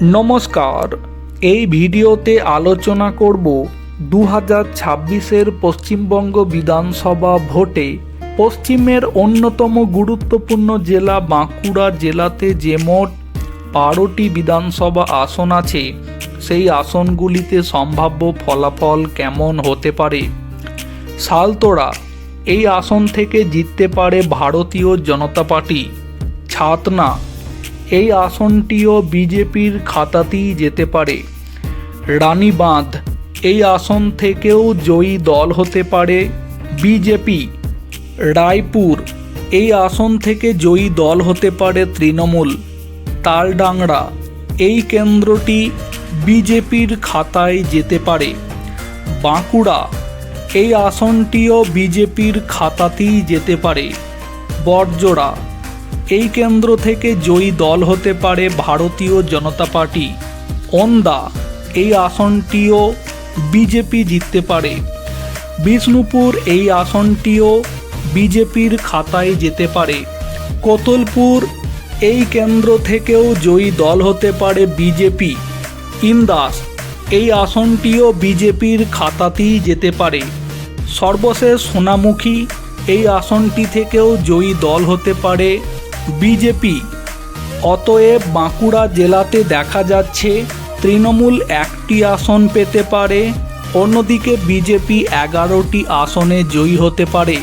নমস্কার, এই ভিডিওতে আলোচনা করব 2026-এর পশ্চিমবঙ্গ বিধানসভা ভোটে পশ্চিমের অন্যতম গুরুত্বপূর্ণ জেলা বাঁকুড়া জেলাতে যে মোট 12টি বিধানসভা আসন আছে সেই আসনগুলিতে সম্ভাব্য ফলাফল কেমন হতে পারে। সালতোড়া এই আসন থেকে জিততে পারে ভারতীয় জনতা পার্টি। ছাতনা এই আসনটিও বিজেপির খাতাতেই যেতে পারে। রানীবাঁধ এই আসন থেকেও জয়ী দল হতে পারে বিজেপি। রায়পুর এই আসন থেকে জয়ী দল হতে পারে তৃণমূল। তালডাংরা এই কেন্দ্রটি বিজেপির খাতায় যেতে পারে। বাঁকুড়া এই আসনটিও বিজেপির খাতাতেই যেতে পারে। বড়জোড়া এই কেন্দ্র থেকে জয়ী দল হতে পারে ভারতীয় জনতা পার্টি। ওন্দা এই আসনটিও বিজেপি জিততে পারে। বিষ্ণুপুর এই আসনটিও বিজেপির খাতায় যেতে পারে। কোতলপুর এই কেন্দ্র থেকেও জয়ী দল হতে পারে বিজেপি। ইন্দাস এই আসনটিও বিজেপির খাতাতেই যেতে পারে। সর্বশেষ সোনামুখী এই আসনটি থেকেও জয়ী দল হতে পারে বিজেপি। অতএব বাঁকুড়া জেলাতে দেখা যাচ্ছে তৃণমূল 1টি আসন পেতে পারে, অন্যদিকে বিজেপি 11টি আসনে জয়ী হতে পারে।